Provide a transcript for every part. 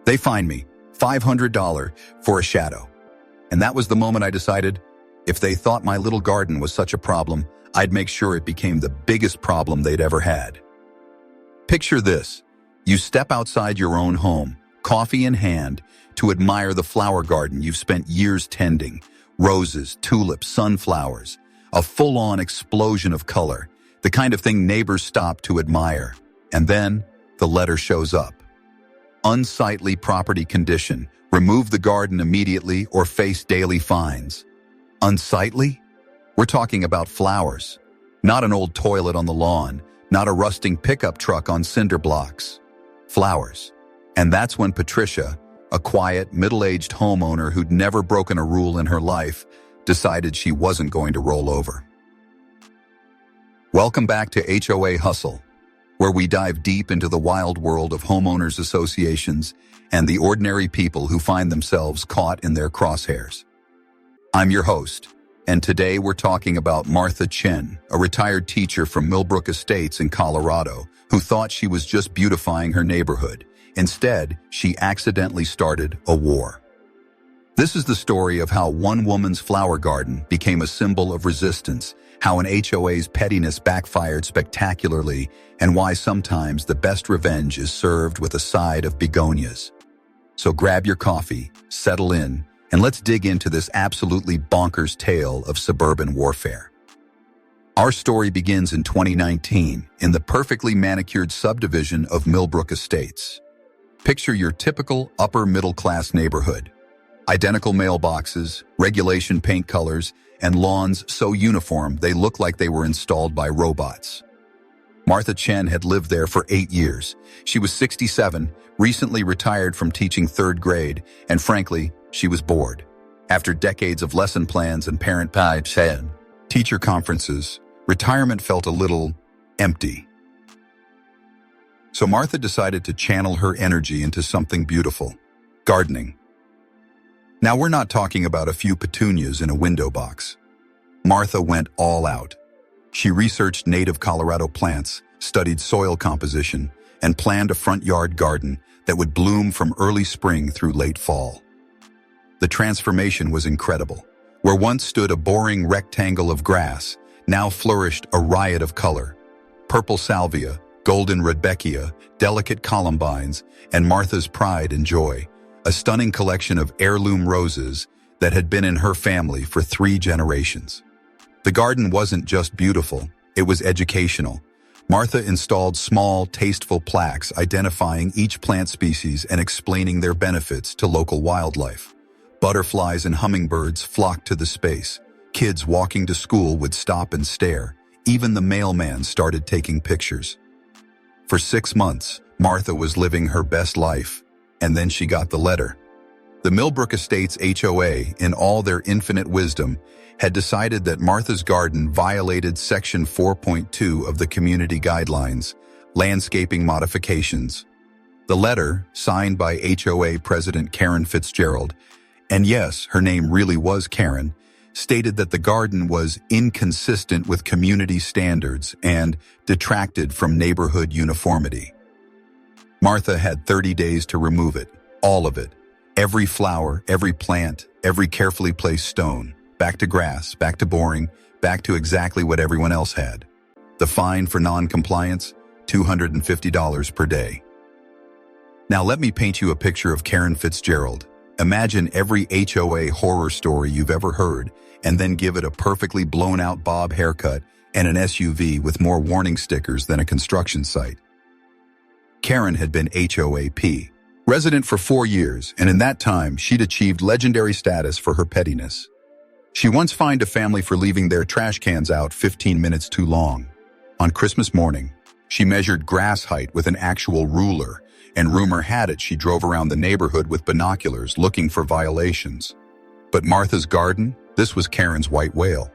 They fined me $500 for a shadow. And that was the moment I decided, if they thought my little garden was such a problem, I'd make sure it became the biggest problem they'd ever had. Picture this. You step outside your own home, coffee in hand, to admire the flower garden you've spent years tending. Roses, tulips, sunflowers, a full-on explosion of color, the kind of thing neighbors stop to admire. And then the letter shows up. Unsightly property condition. Remove the garden immediately or face daily fines. Unsightly? We're talking about flowers. Not an old toilet on the lawn, not a rusting pickup truck on cinder blocks. Flowers. And that's when Patricia, a quiet, middle-aged homeowner who'd never broken a rule in her life, decided she wasn't going to roll over. Welcome back to HOA Hustle, where we dive deep into the wild world of homeowners associations and the ordinary people who find themselves caught in their crosshairs. I'm your host, and today we're talking about Martha Chen, a retired teacher from Millbrook Estates in Colorado, who thought she was just beautifying her neighborhood. Instead, she accidentally started a war. This is the story of how one woman's flower garden became a symbol of resistance, how an HOA's pettiness backfired spectacularly, and why sometimes the best revenge is served with a side of begonias. So grab your coffee, settle in, and let's dig into this absolutely bonkers tale of suburban warfare. Our story begins in 2019 in the perfectly manicured subdivision of Millbrook Estates. Picture your typical upper-middle-class neighborhood. Identical mailboxes, regulation paint colors, and lawns so uniform they look like they were installed by robots. Martha Chen had lived there for 8 years. She was 67, recently retired from teaching 3rd grade, and frankly, she was bored. After decades of lesson plans and teacher conferences, retirement felt a little empty. So Martha decided to channel her energy into something beautiful, gardening. Now we're not talking about a few petunias in a window box. Martha went all out. She researched native Colorado plants, studied soil composition, and planned a front yard garden that would bloom from early spring through late fall. The transformation was incredible. Where once stood a boring rectangle of grass, now flourished a riot of color. Purple salvia, golden rudbeckia, delicate columbines, and Martha's pride and joy, a stunning collection of heirloom roses that had been in her family for 3 generations. The garden wasn't just beautiful, it was educational. Martha installed small, tasteful plaques identifying each plant species and explaining their benefits to local wildlife. Butterflies and hummingbirds flocked to the space. Kids walking to school would stop and stare. Even the mailman started taking pictures. For 6 months, Martha was living her best life, and then she got the letter. The Millbrook Estates HOA, in all their infinite wisdom, had decided that Martha's garden violated Section 4.2 of the Community Guidelines, Landscaping Modifications. The letter, signed by HOA President Karen Fitzgerald, and yes, her name really was Karen, stated that the garden was inconsistent with community standards and detracted from neighborhood uniformity. Martha had 30 days to remove it, all of it. Every flower, every plant, every carefully placed stone. Back to grass, back to boring, back to exactly what everyone else had. The fine for non-compliance, $250 per day. Now let me paint you a picture of Karen Fitzgerald. Imagine every HOA horror story you've ever heard, and then give it a perfectly blown-out bob haircut and an SUV with more warning stickers than a construction site. Karen had been HOAP, resident for 4 years, and in that time, she'd achieved legendary status for her pettiness. She once fined a family for leaving their trash cans out 15 minutes too long. On Christmas morning, she measured grass height with an actual ruler, and rumor had it she drove around the neighborhood with binoculars looking for violations. But Martha's garden? This was Karen's white whale.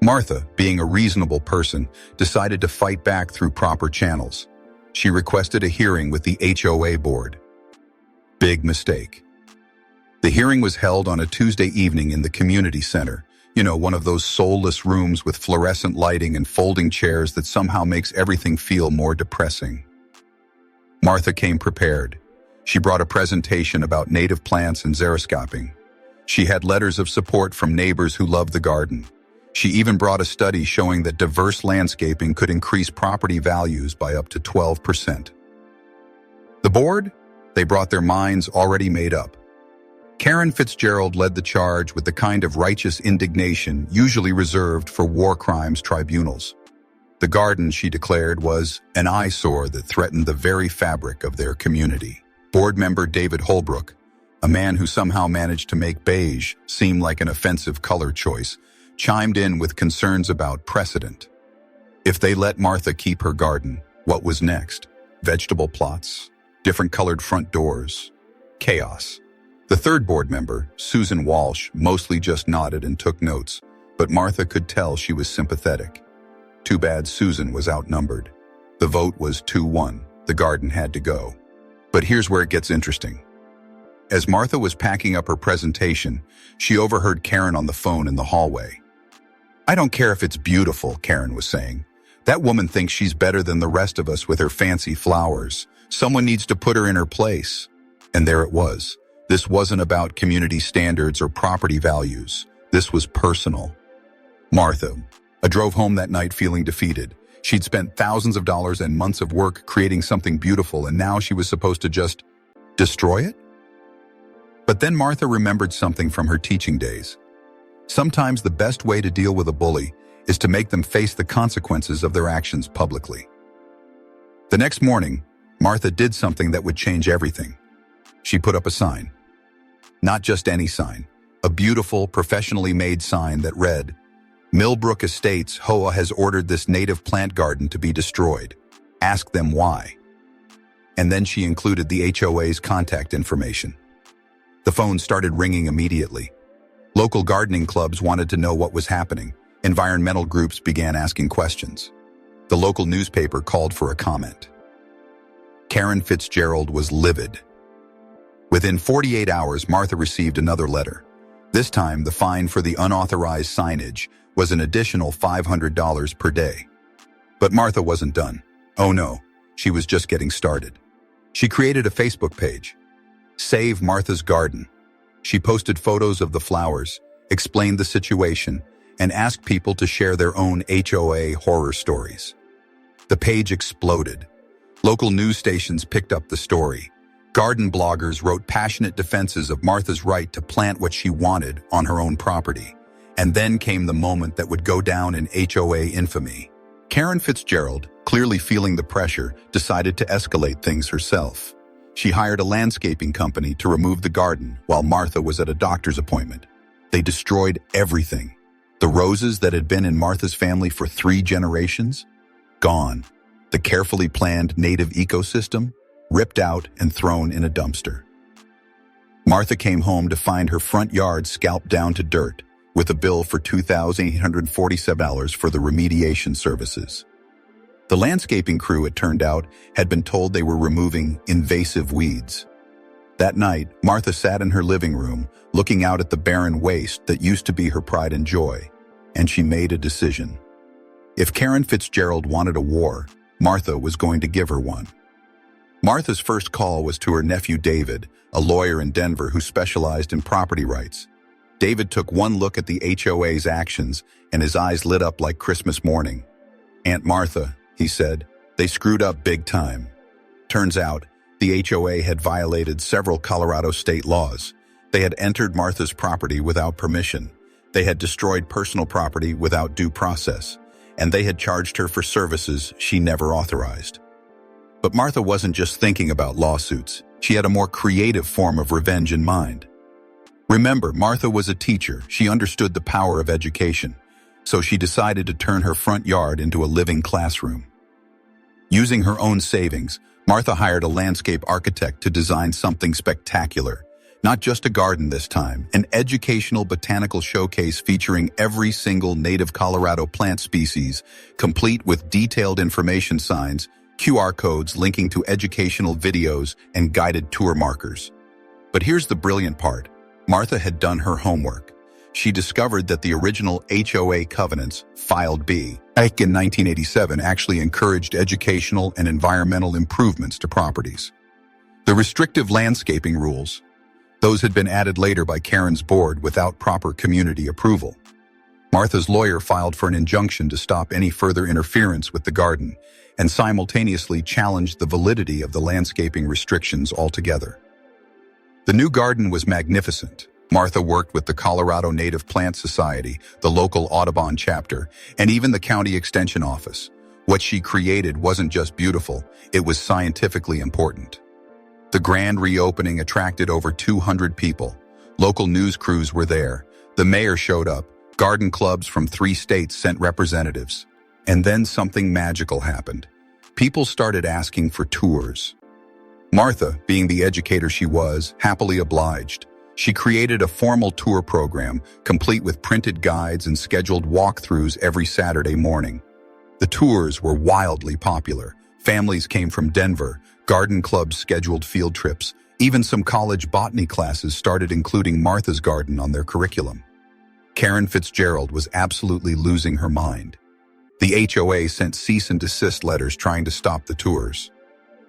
Martha, being a reasonable person, decided to fight back through proper channels. She requested a hearing with the HOA board. Big mistake. The hearing was held on a Tuesday evening in the community center. You know, one of those soulless rooms with fluorescent lighting and folding chairs that somehow makes everything feel more depressing. Martha came prepared. She brought a presentation about native plants and xeriscaping. She had letters of support from neighbors who loved the garden. She even brought a study showing that diverse landscaping could increase property values by up to 12%. The board? They brought their minds already made up. Karen Fitzgerald led the charge with the kind of righteous indignation usually reserved for war crimes tribunals. The garden, she declared, was an eyesore that threatened the very fabric of their community. Board member David Holbrook, a man who somehow managed to make beige seem like an offensive color choice, chimed in with concerns about precedent. If they let Martha keep her garden, what was next? Vegetable plots? Different colored front doors? Chaos. The third board member, Susan Walsh, mostly just nodded and took notes, but Martha could tell she was sympathetic. Too bad Susan was outnumbered. The vote was 2-1. The garden had to go. But here's where it gets interesting. As Martha was packing up her presentation, she overheard Karen on the phone in the hallway. "I don't care if it's beautiful," Karen was saying. "That woman thinks she's better than the rest of us with her fancy flowers. Someone needs to put her in her place." And there it was. This wasn't about community standards or property values. This was personal. Martha drove home that night feeling defeated. She'd spent thousands of dollars and months of work creating something beautiful, and now she was supposed to just destroy it? But then Martha remembered something from her teaching days. Sometimes the best way to deal with a bully is to make them face the consequences of their actions publicly. The next morning, Martha did something that would change everything. She put up a sign. Not just any sign, a beautiful, professionally made sign that read, "Millbrook Estates, HOA has ordered this native plant garden to be destroyed. Ask them why." And then she included the HOA's contact information. The phone started ringing immediately. Local gardening clubs wanted to know what was happening. Environmental groups began asking questions. The local newspaper called for a comment. Karen Fitzgerald was livid. Within 48 hours, Martha received another letter. This time, the fine for the unauthorized signage was an additional $500 per day. But Martha wasn't done. Oh no, she was just getting started. She created a Facebook page, Save Martha's Garden. She posted photos of the flowers, explained the situation, and asked people to share their own HOA horror stories. The page exploded. Local news stations picked up the story. Garden bloggers wrote passionate defenses of Martha's right to plant what she wanted on her own property. And then came the moment that would go down in HOA infamy. Karen Fitzgerald, clearly feeling the pressure, decided to escalate things herself. She hired a landscaping company to remove the garden while Martha was at a doctor's appointment. They destroyed everything. The roses that had been in Martha's family for 3 generations? Gone. The carefully planned native ecosystem? Ripped out and thrown in a dumpster. Martha came home to find her front yard scalped down to dirt, with a bill for $2,847 for the remediation services. The landscaping crew, it turned out, had been told they were removing invasive weeds. That night, Martha sat in her living room, looking out at the barren waste that used to be her pride and joy, and she made a decision. If Karen Fitzgerald wanted a war, Martha was going to give her one. Martha's first call was to her nephew David, a lawyer in Denver who specialized in property rights. David took one look at the HOA's actions, and his eyes lit up like Christmas morning. "Aunt Martha," he said, "they screwed up big time." Turns out, the HOA had violated several Colorado state laws. They had entered Martha's property without permission. They had destroyed personal property without due process. And they had charged her for services she never authorized. But Martha wasn't just thinking about lawsuits. She had a more creative form of revenge in mind. Remember, Martha was a teacher. She understood the power of education. So she decided to turn her front yard into a living classroom. Using her own savings, Martha hired a landscape architect to design something spectacular. Not just a garden this time, an educational botanical showcase featuring every single native Colorado plant species, complete with detailed information signs, QR codes linking to educational videos, and guided tour markers. But here's the brilliant part. Martha had done her homework. She discovered that the original HOA covenants, Filed B, back in 1987, actually encouraged educational and environmental improvements to properties. The restrictive landscaping rules. Those had been added later by Karen's board without proper community approval. Martha's lawyer filed for an injunction to stop any further interference with the garden and simultaneously challenged the validity of the landscaping restrictions altogether. The new garden was magnificent. Martha worked with the Colorado Native Plant Society, the local Audubon chapter, and even the county extension office. What she created wasn't just beautiful, it was scientifically important. The grand reopening attracted over 200 people. Local news crews were there. The mayor showed up. Garden clubs from 3 states sent representatives. And then something magical happened. People started asking for tours. Martha, being the educator she was, happily obliged. She created a formal tour program, complete with printed guides and scheduled walkthroughs every Saturday morning. The tours were wildly popular. Families came from Denver. Garden clubs scheduled field trips. Even some college botany classes started including Martha's garden on their curriculum. Karen Fitzgerald was absolutely losing her mind. The HOA sent cease and desist letters trying to stop the tours.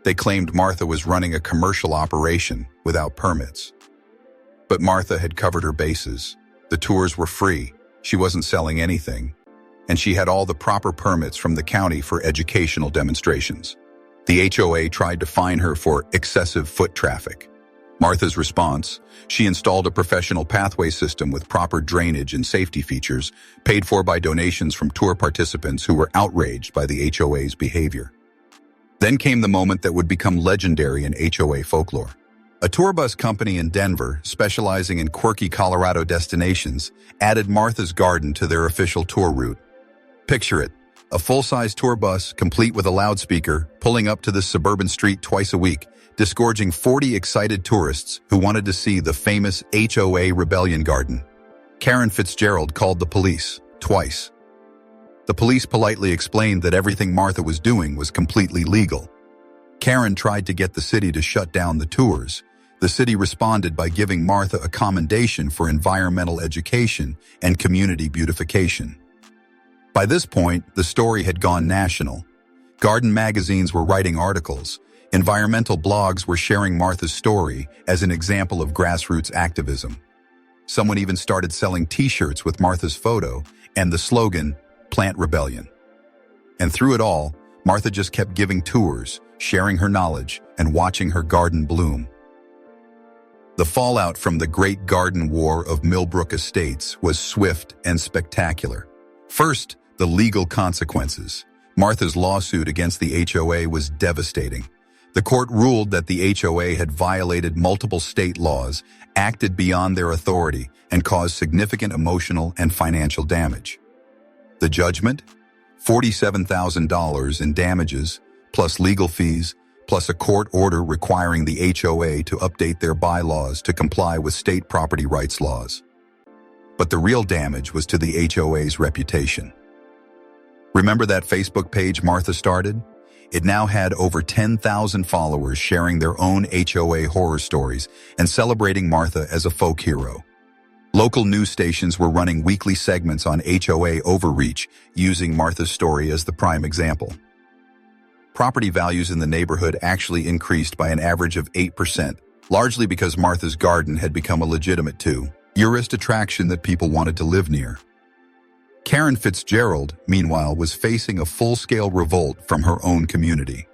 They claimed Martha was running a commercial operation without permits. But Martha had covered her bases. The tours were free. She wasn't selling anything. And she had all the proper permits from the county for educational demonstrations. The HOA tried to fine her for excessive foot traffic. Martha's response: she installed a professional pathway system with proper drainage and safety features, paid for by donations from tour participants who were outraged by the HOA's behavior. Then came the moment that would become legendary in HOA folklore. A tour bus company in Denver, specializing in quirky Colorado destinations, added Martha's Garden to their official tour route. Picture it. A full-size tour bus, complete with a loudspeaker, pulling up to this suburban street twice a week, disgorging 40 excited tourists who wanted to see the famous HOA Rebellion Garden. Karen Fitzgerald called the police, twice. The police politely explained that everything Martha was doing was completely legal. Karen tried to get the city to shut down the tours. The city responded by giving Martha a commendation for environmental education and community beautification. By this point, the story had gone national. Garden magazines were writing articles. Environmental blogs were sharing Martha's story as an example of grassroots activism. Someone even started selling t-shirts with Martha's photo and the slogan, "Plant Rebellion." And through it all, Martha just kept giving tours, sharing her knowledge, and watching her garden bloom. The fallout from the Great Garden War of Millbrook Estates was swift and spectacular. First, the legal consequences. Martha's lawsuit against the HOA was devastating. The court ruled that the HOA had violated multiple state laws, acted beyond their authority, and caused significant emotional and financial damage. The judgment? $47,000 in damages, plus legal fees, plus a court order requiring the HOA to update their bylaws to comply with state property rights laws. But the real damage was to the HOA's reputation. Remember that Facebook page Martha started? It now had over 10,000 followers sharing their own HOA horror stories and celebrating Martha as a folk hero. Local news stations were running weekly segments on HOA overreach, using Martha's story as the prime example. Property values in the neighborhood actually increased by an average of 8%, largely because Martha's Garden had become a legitimate tourist attraction that people wanted to live near. Karen Fitzgerald, meanwhile, was facing a full-scale revolt from her own community.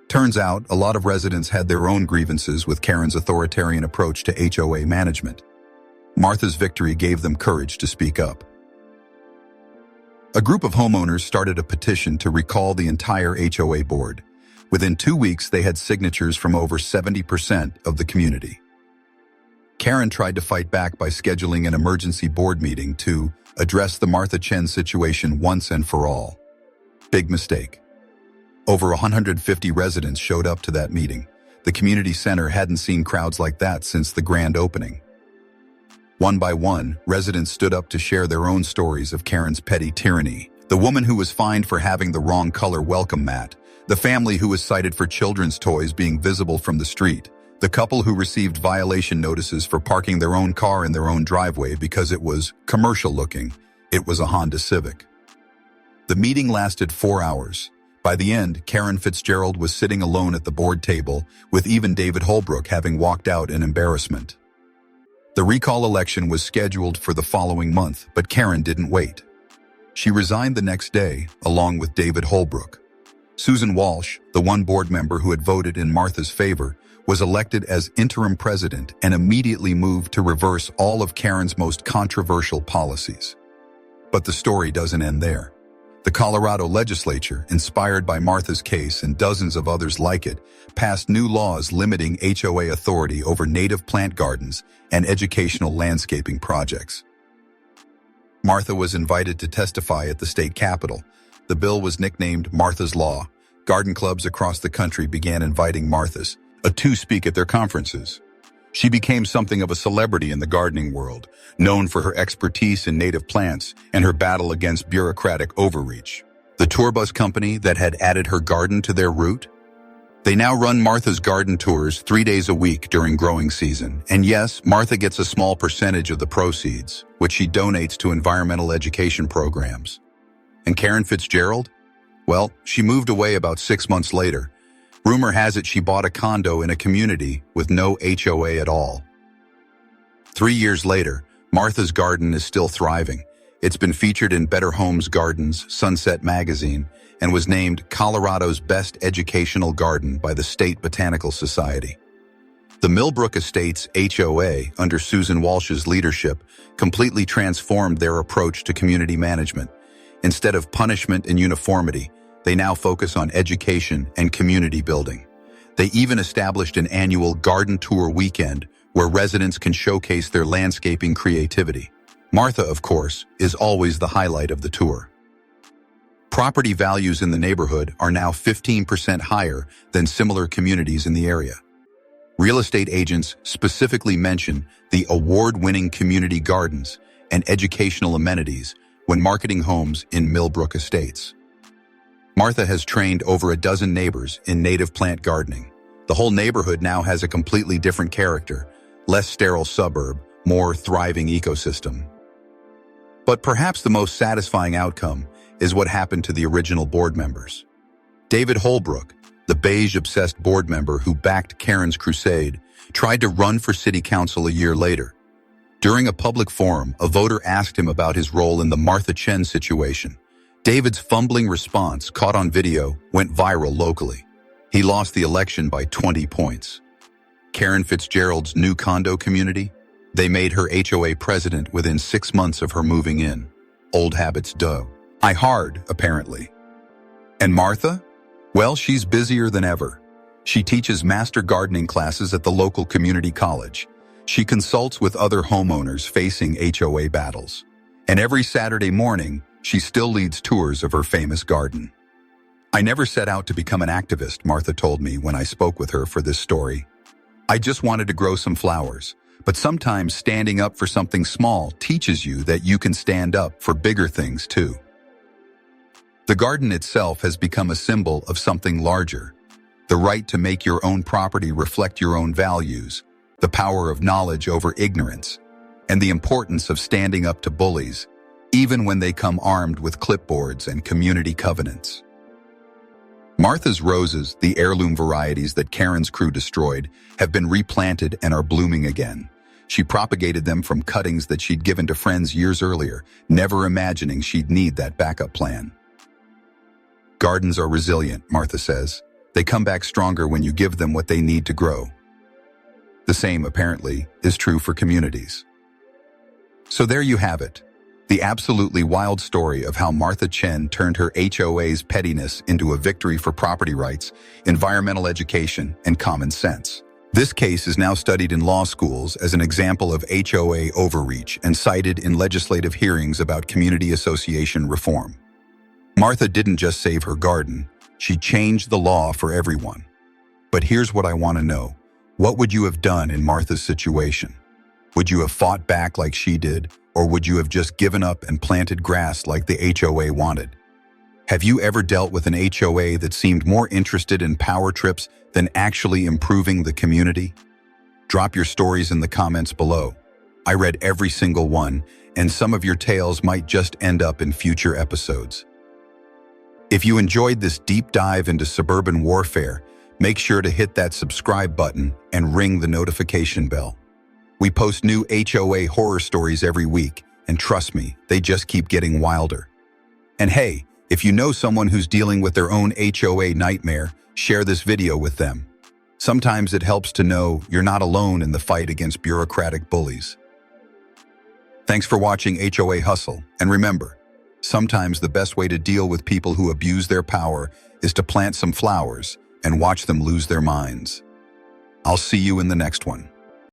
Turns out, a lot of residents had their own grievances with Karen's authoritarian approach to HOA management. Martha's victory gave them courage to speak up. A group of homeowners started a petition to recall the entire HOA board. Within 2 weeks, they had signatures from over 70% of the community. Karen tried to fight back by scheduling an emergency board meeting to address the Martha Chen situation once and for all. Big mistake. Over 150 residents showed up to that meeting. The community center hadn't seen crowds like that since the grand opening. One by one, residents stood up to share their own stories of Karen's petty tyranny. The woman who was fined for having the wrong color welcome mat, the family who was cited for children's toys being visible from the street, the couple who received violation notices for parking their own car in their own driveway because it was commercial looking. It was a Honda Civic. The meeting lasted 4 hours. By the end, Karen Fitzgerald was sitting alone at the board table, with even David Holbrook having walked out in embarrassment. The recall election was scheduled for the following month, but Karen didn't wait. She resigned the next day, along with David Holbrook. Susan Walsh, the one board member who had voted in Martha's favor, was elected as interim president and immediately moved to reverse all of Karen's most controversial policies. But the story doesn't end there. The Colorado legislature, inspired by Martha's case and dozens of others like it, passed new laws limiting HOA authority over native plant gardens and educational landscaping projects. Martha was invited to testify at the state capitol. The bill was nicknamed Martha's Law. Garden clubs across the country began inviting Marthas to speak at their conferences. She became something of a celebrity in the gardening world, known for her expertise in native plants and her battle against bureaucratic overreach. The tour bus company that had added her garden to their route? They now run Martha's Garden Tours 3 days a week during growing season. And yes, Martha gets a small percentage of the proceeds, which she donates to environmental education programs. And Karen Fitzgerald? Well, she moved away about 6 months later. Rumor has it she bought a condo in a community with no HOA at all. 3 years later, Martha's Garden is still thriving. It's been featured in Better Homes Gardens, Sunset Magazine, and was named Colorado's best educational garden by the State Botanical Society. The Millbrook Estates HOA, under Susan Walsh's leadership, completely transformed their approach to community management. Instead of punishment and uniformity, they now focus on education and community building. They even established an annual garden tour weekend where residents can showcase their landscaping creativity. Martha, of course, is always the highlight of the tour. Property values in the neighborhood are now 15% higher than similar communities in the area. Real estate agents specifically mention the award-winning community gardens and educational amenities when marketing homes in Millbrook Estates. Martha has trained over a dozen neighbors in native plant gardening. The whole neighborhood now has a completely different character, less sterile suburb, more thriving ecosystem. But perhaps the most satisfying outcome is what happened to the original board members. David Holbrook, the beige-obsessed board member who backed Karen's crusade, tried to run for city council a year later. During a public forum, a voter asked him about his role in the Martha Chen situation. David's fumbling response, caught on video, went viral locally. He lost the election by 20 points. Karen Fitzgerald's new condo community? They made her HOA president within 6 months of her moving in. Old habits die hard, apparently. And Martha? Well, she's busier than ever. She teaches master gardening classes at the local community college. She consults with other homeowners facing HOA battles. And every Saturday morning, she still leads tours of her famous garden. I never set out to become an activist, Martha told me when I spoke with her for this story. I just wanted to grow some flowers. But sometimes standing up for something small teaches you that you can stand up for bigger things too. The garden itself has become a symbol of something larger. The right to make your own property reflect your own values, the power of knowledge over ignorance, and the importance of standing up to bullies, even when they come armed with clipboards and community covenants. Martha's roses, the heirloom varieties that Karen's crew destroyed, have been replanted and are blooming again. She propagated them from cuttings that she'd given to friends years earlier, never imagining she'd need that backup plan. Gardens are resilient, Martha says. They come back stronger when you give them what they need to grow. The same, apparently, is true for communities. So there you have it. The absolutely wild story of how Martha Chen turned her HOA's pettiness into a victory for property rights, environmental education, and common sense. This case is now studied in law schools as an example of HOA overreach and cited in legislative hearings about community association reform. Martha didn't just save her garden, she changed the law for everyone. But here's what I want to know. What would you have done in Martha's situation? Would you have fought back like she did? Or would you have just given up and planted grass like the HOA wanted? Have you ever dealt with an HOA that seemed more interested in power trips than actually improving the community? Drop your stories in the comments below. I read every single one, and some of your tales might just end up in future episodes. If you enjoyed this deep dive into suburban warfare, make sure to hit that subscribe button and ring the notification bell. We post new HOA horror stories every week, and trust me, they just keep getting wilder. And hey, if you know someone who's dealing with their own HOA nightmare, share this video with them. Sometimes it helps to know you're not alone in the fight against bureaucratic bullies. Thanks for watching HOA Hustle, and remember, sometimes the best way to deal with people who abuse their power is to plant some flowers and watch them lose their minds. I'll see you in the next one.